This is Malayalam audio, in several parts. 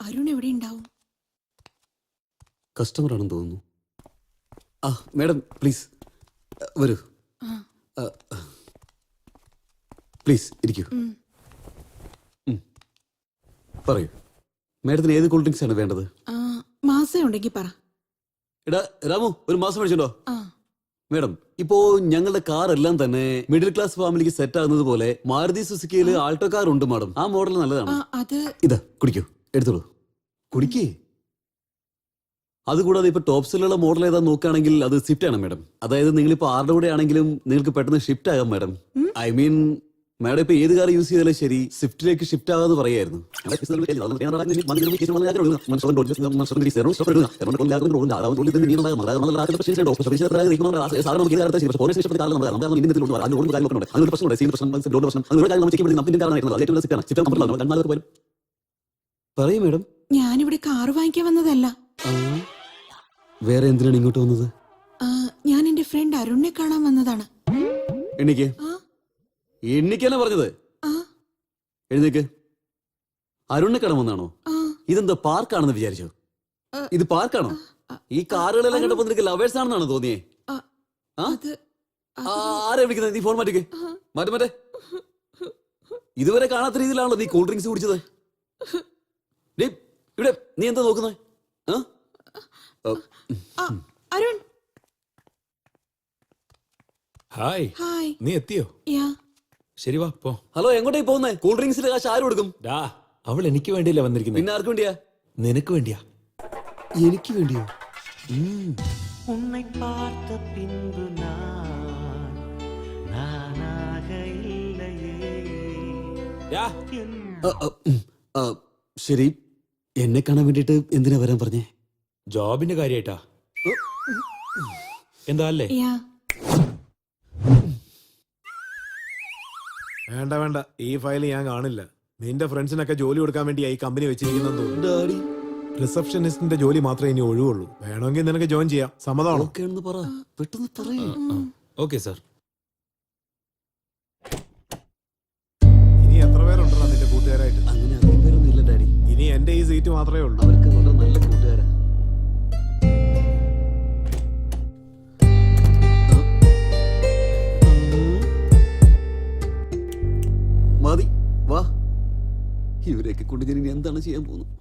അരുൺ എവിടെ ഉണ്ടാവും? കസ്റ്റമർ ആണെന്ന് തോന്നുന്നു. ആ മാഡം പ്ലീസ് വരൂ. പ്ലീസ് ഇരിക്കൂ. പറയൂ മാഡത്തിന് ഏത് കൂൾ ഡ്രിങ്ക്സ് ആണ് വേണ്ടത്? മാസം ഉണ്ടെങ്കിൽ പറ. എടാ രാമു, ഒരു മാസം മേടിച്ചോ. ആ, മാഡം ഇപ്പോ ഞങ്ങളുടെ കാർ എല്ലാം തന്നെ മിഡിൽ ക്ലാസ് ഫാമിലിക്ക് സെറ്റ് ആകുന്നത് പോലെ മാരുതി സുസുക്കിയിൽ ആൾട്ടോ കാർ ഉണ്ട് മാഡം. ആ മോഡൽ നല്ലതാണ്. അത് ഇതാ കുടിക്കൂ, എടുത്തോളൂ, കുടിക്കേ. അതുകൂടാതെ ഇപ്പൊ ടോപ്സിലുള്ള മോഡൽ ഏതാ നോക്കുകയാണെങ്കിൽ അത് സ്വിഫ്റ്റ് ആണ് മാഡം. അതായത് നിങ്ങളിപ്പോ ആരുടെ കൂടെ ആണെങ്കിലും നിങ്ങൾക്ക് പെട്ടെന്ന് ഷിഫ്റ്റ് ആകാം മാഡം. ഐ മീൻ മാഡം ഇപ്പൊ ഏത് കാർ യൂസ് ചെയ്താലും ശരി സ്വിഫ്റ്റിലേക്ക് ഷിഫ്റ്റ് ആകാതെ പറയായിരുന്നു. പറയൂ മാഡം. ഞാനിവിടെ കാറ് വാങ്ങിക്കാൻ വന്നതല്ല. വേറെ എന്തിനാണ് ഇങ്ങോട്ട് വന്നത്? ഞാൻ എന്റെ ഫ്രണ്ട് അരുണിനെ കാണാൻ വന്നതാണ്. എണ്ണിക്ക് എണ്ണിക്കാനാ പറഞ്ഞത്. എഴുന്നേക്ക്. അരുണിനെ കാണാൻ വന്നാണോ? ഇതെന്താ പാർക്കാണെന്ന് വിചാരിച്ചോ? ഇത് പാർക്കാണോ? ഈ കാറുകളെല്ലാം കണ്ടപ്പോ നിനക്ക് ലവേഴ്സ് ആണെന്നാണ് തോന്നിയേ? ആരെ വിളിക്കുന്നത്? നീ ഫോൺ മാറ്റിക്ക്. മാറ്റേ. ഇതുവരെ കാണാത്ത രീതിയിലാണല്ലോ നീ കൂൾ ഡ്രിങ്ക്സ് കുടിച്ചത്. ഇവിടെ നീ എന്താ നോക്കുന്നത്? അരുൺ ഹായ്. ഹായ്. നീ എത്തിയോ? ശരി വാ പോ. ഹലോ, എങ്ങോട്ടേ പോകുന്നേ? കൂൾ ഡ്രിങ്ക്സിന്റെ കാശ് ആര് കൊടുക്കും? അവൾ എനിക്ക് വേണ്ടിയല്ല വന്നിരിക്കുന്നത്. പിന്നെ ആർക്ക് വേണ്ടിയാ? നിനക്ക് വേണ്ടിയാ. എനിക്ക് വേണ്ടിയോ? உன்னை பார்த்த பின்பு நானாக இல்லையே. ശരി, എന്നെ കാണാൻ വേണ്ടിട്ട് എന്തിനാ വരാൻ പറഞ്ഞേ? ജോബിന്റെ കാര്യായിട്ടാ. എന്താ അല്ലേ? വേണ്ട വേണ്ട, ഈ ഫയൽ ഞാൻ കാണില്ല. നിന്റെ ഫ്രണ്ട്സിനൊക്കെ ജോലി കൊടുക്കാൻ വേണ്ടി ഈ കമ്പനി വെച്ചിരിക്കുന്നു. റിസപ്ഷനിസ്റ്റിന്റെ ജോലി മാത്രമേ ഇനി ഒഴിവുള്ളൂ. വേണമെങ്കിൽ നിനക്ക് ജോയിൻ ചെയ്യാം. സമ്മതമാണോ? Okay sir. ഇനി എത്ര പേരുണ്ടോ നിന്റെ കൂട്ടുകാരായിട്ട്? അങ്ങനെ അധികം പേരൊന്നും ഇല്ല ഡാഡി. ഇനി എന്റെ ഈ സീറ്റ് മാത്രമേ ഉള്ളൂ. അവർക്ക് വളരെ നല്ല കൂട്ടുകാരാ. മതി വാ. ഇവരെയൊക്കെ കൊണ്ട് ഞാൻ ഇനി എന്താണ് ചെയ്യാൻ പോകുന്നത്?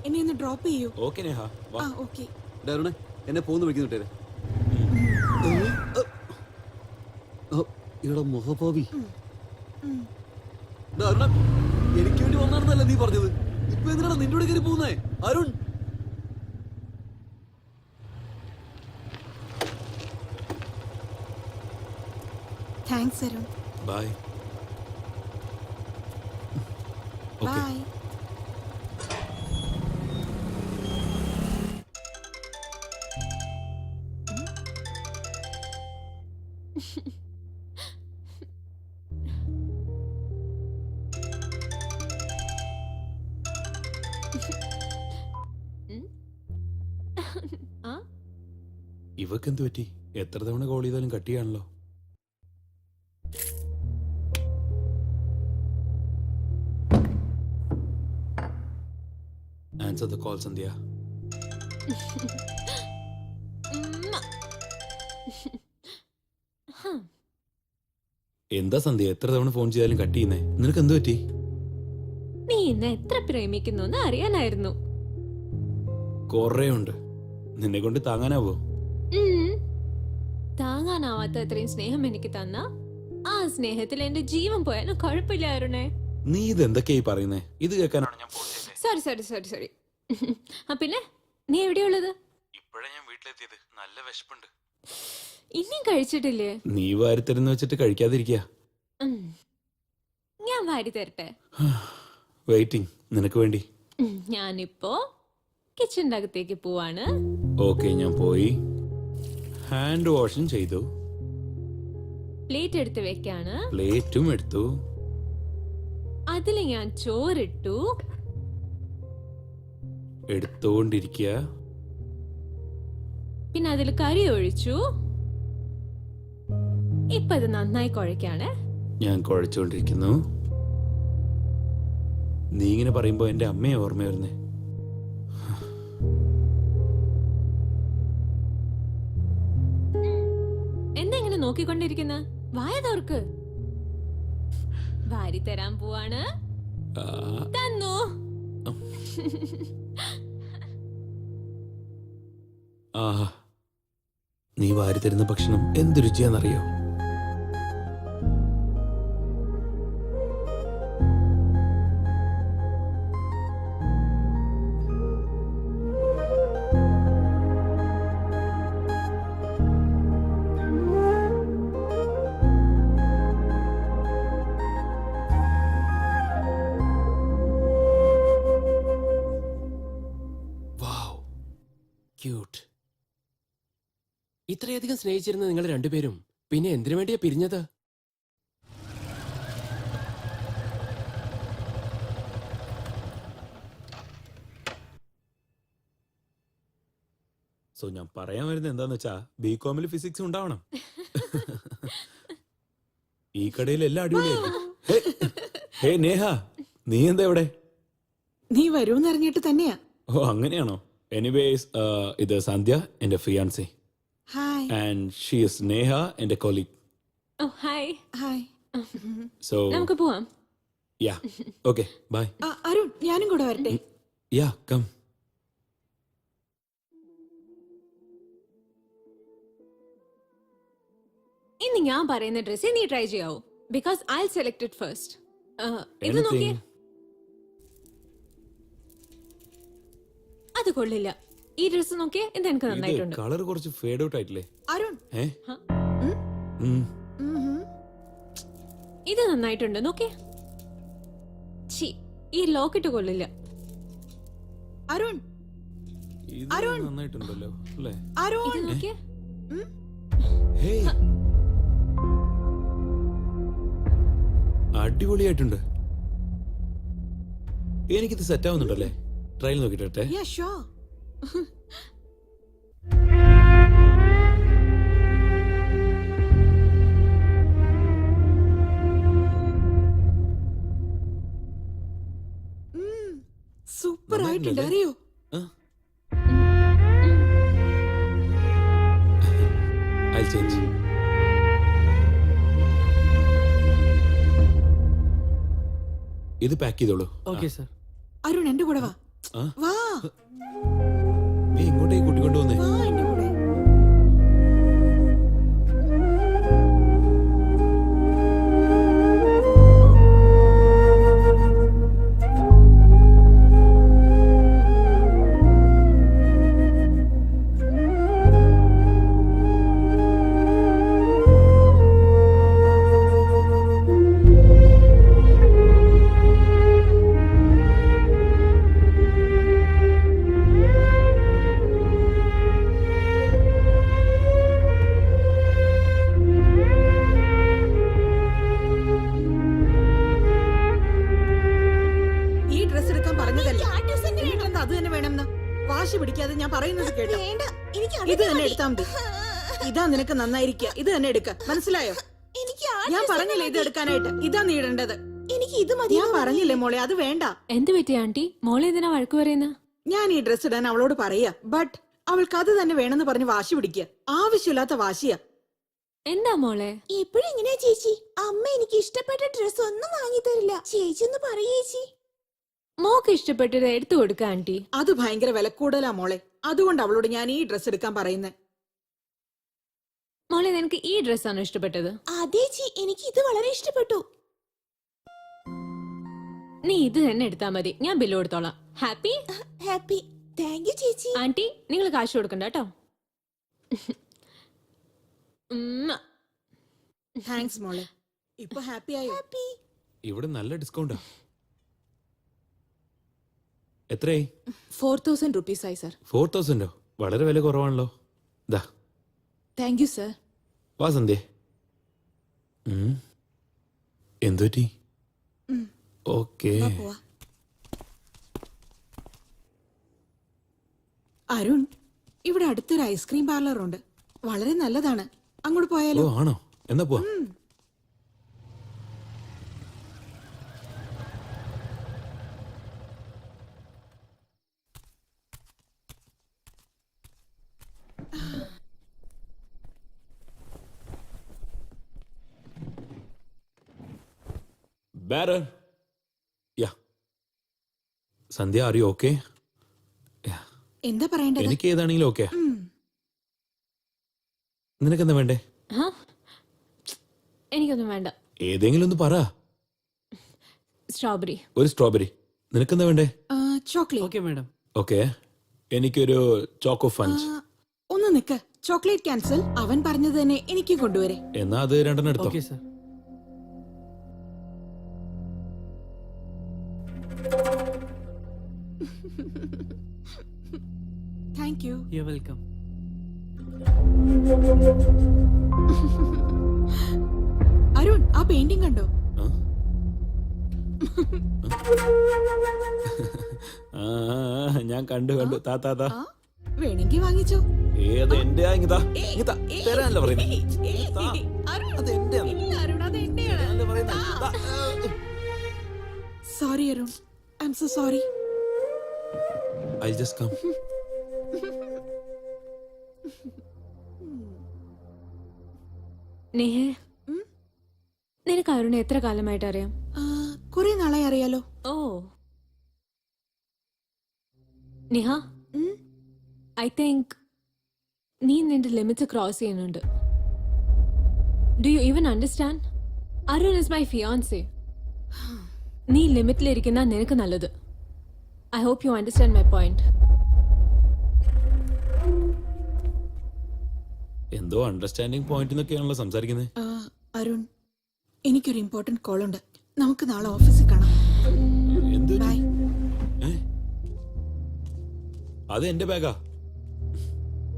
എന്നെ ഒന്ന് ഡ്രോപ്പ് ചെയ്യൂ. ഓക്കേ നേഹ വാ. ഓക്കേ. ഡാരുണേ, എന്നെ പോകുന്ന വിളിക്കുന്നുട്ടേ. ഇവിടെ മുഖപാവി. എനിക്ക് വേണ്ടി വന്നാണെന്നല്ല നീ പറഞ്ഞത്. ഇപ്പൊ എന്തിനാണ് നിന്റെ കൂടെ കയറി പോകുന്നേ? Arun, thanks Arun. Bye. Bye. ആ ഇവക്ക് എന്ത് പറ്റി? എത്ര തവണ കോൾ ചെയ്താലും കട്ടിയാണല്ലോ. Answer the call Sandhya. എന്താ സന്ധ്യ എത്ര തവണ ഫോൺ ചെയ്താലും കട്ട് ചെയ്യുന്നേ? നിനക്ക് എന്ത് പറ്റി? നീ എന്നെ എത്ര പ്രേമിക്കുന്നു എന്ന് അറിയാനായിരുന്നു. കൊറേ ഉണ്ട്. നിന്നെ കൊണ്ട് താങ്ങാനാവോ? ഉം. താങ്ങാനാവാത്ത അത്രയും സ്നേഹം എനിക്ക് തന്ന ആ സ്നേഹത്തിൽ എന്റെ ജീവൻ പോയാലും കുഴപ്പമില്ലായിരുന്നേ. നീ ഇത് എന്തൊക്കെയായി പറയുന്നേ? ഇത് കേൾക്കാനാണ് ഞാൻ ഫോൺ ചെയ്തത്. Sorry sorry sorry sorry. ആ പിന്നെ നീ എവിടെയുള്ളത്? ഇപ്പോഴാ ഞാൻ വീട്ടിലെത്തിയത്. നല്ല വിശപ്പുണ്ട്. ഇനിയും കഴിച്ചിട്ടില്ലേ? നീ വാരിത്തരുന്ന് വെച്ചിട്ട് കഴിക്കാതിരിക്കുക. ഉം. ഞാൻ വാരി തരട്ടെ? വെയിറ്റിംഗ് നിനക്ക് വേണ്ടി. ഞാനിപ്പോ കിച്ചന്റെ അകത്തേക്ക് പോവാണ്. ഓക്കെ, ഞാൻ പോയി. ഹാൻഡ് വാഷും ചെയ്തു. പ്ലേറ്റ് എടുത്ത് വെക്കാണ്. പ്ലേറ്റും എടുത്തു. അതില് ഞാൻ ചോറിട്ടു. എടുത്തോണ്ടിരിക്കുക. പിന്നെ അതിൽ കറി ഒഴിച്ചു. ഇപ്പൊ ഇത് നന്നായി കുഴക്കാണ്. ഞാൻ കുഴച്ചുകൊണ്ടിരിക്കുന്നു. നീ ഇങ്ങനെ പറയുമ്പോ എന്റെ അമ്മയെ ഓർമ്മ വരുന്നേ. എന്താ ഇങ്ങനെ നോക്കിക്കൊണ്ടിരിക്കുന്ന? വായ തോർക്ക്. വാരി തരാൻ പോവാണ്. ആ, തന്നു. ആഹാ, നീ വാരി തരുന്ന ഭക്ഷണം എന്ത് രുചിയാന്നറിയോ? ക്യൂട്ട്. ഇത്രയധികം സ്നേഹിച്ചിരുന്ന നിങ്ങൾ രണ്ടുപേരും പിന്നെ എന്തിനു വേണ്ടിയാ പിരിഞ്ഞത്? സോ ഞാൻ പറയാൻ വരുന്നത് എന്താന്ന് വെച്ചാ ബികോമിൽ ഫിസിക്സ് ഉണ്ടാവണം. ഈ കടയിൽ എല്ലാം അടിപൊളിയായിരിക്കും. ഹേ നേഹ, നീ എന്താ ഇവിടെ? നീ വരൂന്ന് അറിഞ്ഞിട്ട് തന്നെയാ. ഓ അങ്ങനെയാണോ? എനിവേസ്, ഇത് സന്ധ്യ എന്റെ fiancée. Hi. And she is Neha എന്റെ കൊളീഗ്. ഓ ഹായ്. ഹായ്. സോ നമുക്ക് പോവാം. യാ, ഓക്കെ, ബൈ. അരുൺ, ഞാനും കൂടെ വരട്ടെ? യാ, കം. ഇനി ഞാൻ പറയുന്ന ഡ്രസ് നീ ട്രൈ ചെയ്യാവൂ. Because I select it first. ഇത് നോക്കിയേ. അത് കൊള്ളില്ല. ഈ ഡ്രസ് നോക്കിയേ, ഇത് എനിക്ക് നന്നായിട്ടുണ്ട്. കളർ കുറച്ച് ഫേഡ് ഔട്ട് ആയിട്ടില്ലേ? അരുൺ, ഏ? ഹ? ഉം. ഇത് നന്നായിട്ടുണ്ട്, നോക്കിയേ. ഛീ, ഈ ലോക്കറ്റ് കൊള്ളില്ല. അരുൺ, ഇത് അരുൺ. നന്നായിട്ടുണ്ടല്ലോ അല്ലേ? ഇത് അരുൺ. നോക്കിയേ. ഹേയ്, അടിപൊളിയായിട്ടുണ്ട്. എനിക്കിത് സെറ്റ് ആവുന്നുണ്ടല്ലേ? ട്രയൽ നോക്കിട്ടെ. Yeah, sure. സൂപ്പർ ആയിട്ടുണ്ട്, അറിയോ? I'll change. ഇത് പാക്ക് ചെയ്തോളൂ. Okay sir. അരുൺ, എന്റെ കൂടെ വാ. ആ? വാ നീ ഇങ്ങോട്ടേക്ക് കൂട്ടിക്കൊണ്ടുവന്നേ. വാ എന്റെ കൂടെ. ഞാൻ പറയുന്നത് കേട്ടോ. വേണ്ട, എനിക്ക് ഇത് തന്നെ എടുത്താ മതി. ഇതാ നിനക്ക് നന്നായിരിക്കുക. ഇത് തന്നെ എടുക്ക, മനസ്സിലായോ? എനിക്ക് ആ ഞാൻ dress പറഞ്ഞില്ലേ ഇത് മതി. എടുക്കാനായിട്ട്. ഇതാ നീ ഇടേണ്ടത്. എനിക്ക് ഇത് മതി. ഞാൻ പറഞ്ഞില്ലേ മോളെ, അത് വേണ്ട. എന്ത് പറ്റി ആന്റി? മോളെ ഇതിനാ വഴക്ക് പറയുന്ന? ഞാൻ ഈ ഡ്രസ് ഇടാൻ അവളോട് പറയാ. ബട്ട് അവൾക്ക് അത് തന്നെ വേണമെന്ന് പറഞ്ഞ് വാശി പിടിക്കുക. ആവശ്യമില്ലാത്ത വാശിയാ. എന്താ മോളെ? എപ്പോഴും എങ്ങനെയാ ചേച്ചി? അമ്മ എനിക്ക് ഇഷ്ടപ്പെട്ട ഡ്രസ് ഒന്നും വാങ്ങി തരില്ല. ചേച്ചി ഒന്ന് പറയേച്ചി. മോക്ക് ഇഷ്ടപ്പെട്ടത് എടുത്തു കൊടുക്ക ആന്റി. അത് ഭയങ്കര വില കൂടുതലാ മോളെ. അതുകൊണ്ട് അവളോട് ഞാൻ ഈ ഡ്രസ് എടുക്കാൻ പറയുന്നേ. മോളെ നിനക്ക് ഈ ഡ്രസ്സാണോ ഇഷ്ടപ്പെട്ടത്? അതെ ചി, എനിക്ക് ഇത് വളരെ ഇഷ്ടപ്പെട്ടു. നീ ഇത് തന്നെ എടുത്താ മതി. ഞാൻ ബില്ല് കൊടുത്തോളാം. ഹാപ്പി? ഹാപ്പി. താങ്ക് യു ചേച്ചി. ആന്റി നിങ്ങൾ കാശ് കൊടുക്കണ്ട കേട്ടോ. താങ്ക്സ് മോളെ. ഇപ്പൊ ഹാപ്പി ആയോ? ഹാപ്പി. ഇവിടെ നല്ല ഡിസ്കൗണ്ടാ. എത്രയായി? 4,000 rupees ആയി സർ. 4,000ഓ? വളരെ വില കുറവാണല്ലോ. ദാ താങ്ക് യു സർ. വാ സന്ധ്യ. എന്തുപറ്റി? ഓക്കേ. പോവാ. അരുൺ, ഇവിടെ അടുത്തൊരു ഐസ്ക്രീം പാർലർ ഉണ്ട്. വളരെ നല്ലതാണ്. അങ്ങോട്ട് ഓ പോയാലോ? ആണോ? എന്നാ പോവാ. Better. Yeah. Sandhya, are you okay? എന്താ പറയേണ്ടത്? എനിക്ക് ഏതാണെങ്കിലും ഓക്കെ. നിനക്കെന്താ വേണ്ടേ? ആ? എനിക്കൊന്നും വേണ്ട. ഏതെങ്കിലും ഒന്ന് പറ. സ്ട്രോബെറി. ഒരു സ്ട്രോബെറി. നിനക്കെന്താ വേണ്ടേ? ചോക്ലേറ്റ്. Okay madam. ഓക്കെ, എനിക്കൊരു ചോക്കോ ഫഞ്ച്. ഒന്ന് നിക്ക്. Chocolate cancel. അവൻ പറഞ്ഞത് തന്നെ എനിക്ക് കൊണ്ടുവരെ. എന്നാ അത് രണ്ടെണ്ണം എടുത്തോ. Okay sir. Thank you. You welcome. Arun, ആ പെയിന്റിംഗ് കണ്ടോ? ഞാൻ കണ്ടു. താ താ താ. ആ, വേണമെങ്കിൽ വാങ്ങിച്ചോ. ഏത് എന്റെ? ഏയ്, തരാനല്ല പറയുന്നത്. ഏയ്, താ. അരുൺ, അത് എന്റെയാണ്. ഇല്ല അരുൺ, അത് എന്റെയാണ്. ഞാനല്ലേ പറയുന്നത്. താ. Sorry Arun, I M so sorry. I'll just come. Neha, നിനക്ക് അരുണെ എത്ര കാലമായിട്ട് അറിയാം? കുറെ നാളായി അറിയാലോ. ഓ നേഹ, ഐ തിങ്ക് നീ നിന്റെ ലിമിറ്റ്സ് ക്രോസ് ചെയ്യുന്നുണ്ട്. Do you even understand? Arun is my fiance. നീ ലിമിറ്റിലിരിക്കുന്ന നിനക്ക് നല്ലത്. I hope you understand my point. എന്തോ അണ്ടർസ്റ്റാൻഡിങ് പോയിന്റ് എന്നൊക്കെയാണല്ലോ സംസാരിക്കുന്നത്. അരുൺ, എനിക്കൊരു ഇമ്പോർട്ടന്റ് കോൾ ഉണ്ട്. നമുക്ക് നാളെ ഓഫീസിൽ കാണാം. എന്ത്? ബൈ. അത് എന്റെ ബാഗാ.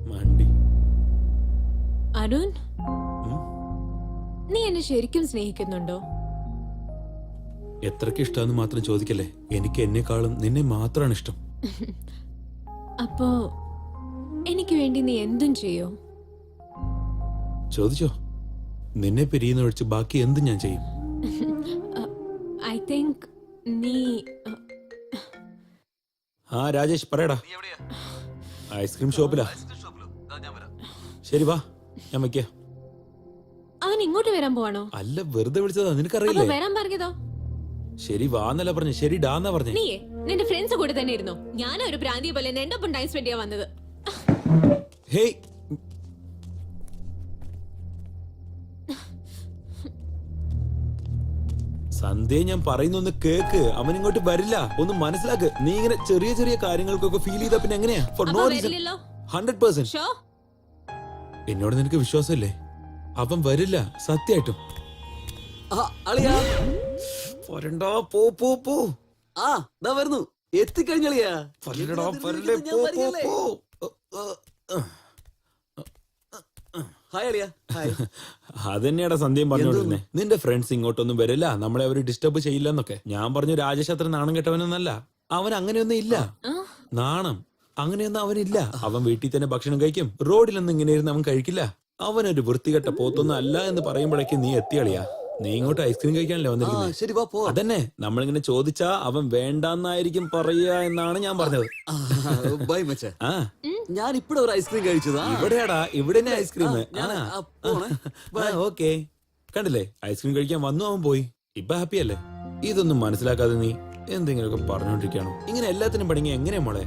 മണ്ടി. അരുൺ, നീ എന്നെ ശരിക്കും സ്നേഹിക്കുന്നുണ്ടോ? എത്രക്ക് ഇഷ്ടമെന്ന് മാത്രം ചോദിക്കല്ലേ. എനിക്ക് എന്നെക്കാളും നിന്നെ മാത്രമാണ് ഇഷ്ടം. അപ്പോ എനിക്ക് വേണ്ടി നീ എന്തും ചെയ്യോ? ചോദിച്ചോ. നിന്നെ പിരിയുന്ന ഒഴിച്ച് ബാക്കി എന്തും ഞാൻ ചെയ്യും. ഐ തിങ്ക് നീ ആ രാജേഷ്, പറയടാ. ഐസ്ക്രീം ഷോപ്പിലാ. ശരി വാ, ഞാൻ വയ്ക്ക. അവൻ ഇങ്ങോട്ട് വരാൻ പോവാണോ? അല്ല, വെറുതെ വിളിച്ചതാ. അപ്പൊ നിനക്കറിയില്ലേ? വരാൻ പറഞ്ഞതോ? ശരി വാന്നല്ല പറഞ്ഞു. ശരി ഡാന്നാ പറഞ്ഞേ. നീയേ നിന്റെ ഫ്രണ്ട്സ് കൂടെ തന്നെ ഇരുന്നോ? ഞാനും ഒരു ഭ്രാന്തിയെ പോലെ എന്റെ ഒപ്പം ടൈം സ്പെൻഡ് ചെയ്യാൻ വന്നത്. ഹേയ്, സന്ധ്യ, ഞാൻ പറയുന്നൊന്ന് കേക്ക്. അവൻ ഇങ്ങോട്ട് വരില്ല. ഒന്ന് മനസ്സിലാക്ക്. നീ ഇങ്ങനെ ചെറിയ ചെറിയ കാര്യങ്ങൾക്കൊക്കെ ഫീൽ ചെയ്താ പിന്നെ എങ്ങനെയാ? ഫോർ അപ്പൊ നോ റീസൺ. വരില്ലല്ലോ? 100%. ഷോ, എന്നോട് നിനക്ക് വിശ്വാസമില്ലേ? അവൻ വരില്ല, സത്യമായിട്ടും. അളിയാ, വരണ്ടാ, പോ പോ പോ. ആ ദാ വരുന്നു. എത്തിക്കഴിഞ്ഞളിയാ. വരണ്ടടാ, വരണ്ടേ, പോ പോ പോ. ഹായ് അളിയാ. ഹായ്. അതന്നെയാടാ സന്ധ്യയും പറഞ്ഞോണ്ടിരുന്നേ. നിന്റെ ഫ്രണ്ട്സ് ഇങ്ങോട്ടൊന്നും വരില്ല, നമ്മളെ അവര് ഡിസ്റ്റർബ് ചെയ്യില്ലെന്നൊക്കെ. ഞാൻ പറഞ്ഞു രാജേഷ് അത്ര നാണം കെട്ടവനൊന്നല്ല. അവൻ അങ്ങനെയൊന്നും ഇല്ല. നാണം അങ്ങനെയൊന്നും അവനില്ല. അവൻ വീട്ടിൽ തന്നെ ഭക്ഷണം കഴിക്കും. റോഡിലൊന്നും ഇങ്ങനെ ഇരുന്ന് അവൻ കഴിക്കില്ല. അവനൊരു വൃത്തികെട്ട പോത്തൊന്നും അല്ല എന്ന് പറയുമ്പോഴേക്ക് നീ എത്തിയളിയാ. നീ ഇങ്ങോട്ട് ഐസ്ക്രീം കഴിക്കാനല്ലേ ആ വന്നിരിക്കുന്നത്? ശരി വാ പോവാം. അതന്നെ, നമ്മളിങ്ങനെ ചോദിച്ചാ അവൻ വേണ്ടാന്നായിരിക്കും പറയാ എന്നാണ് ഞാൻ പറഞ്ഞത്. ബൈ മച്ചാ. ആ ഞാൻ ഇപ്പഴ ഒരു ഐസ്ക്രീം കഴിച്ചതാ. ഇവിടെയാടാ, ഇവിടെ ഐസ്ക്രീം. പോണേ. ഓക്കെ, കണ്ടില്ലേ, ഐസ്ക്രീം കഴിക്കാൻ വന്നു, അവൻ പോയി. ഇപ്പൊ ഹാപ്പി അല്ലേ? ഇതൊന്നും മനസ്സിലാക്കാതെ നീ എന്തെങ്കിലുമൊക്കെ പറഞ്ഞോണ്ടിരിക്കുകയാണോ? ഇങ്ങനെ എല്ലാത്തിനും പണിങ്ങി എങ്ങനെയാ മോളെ?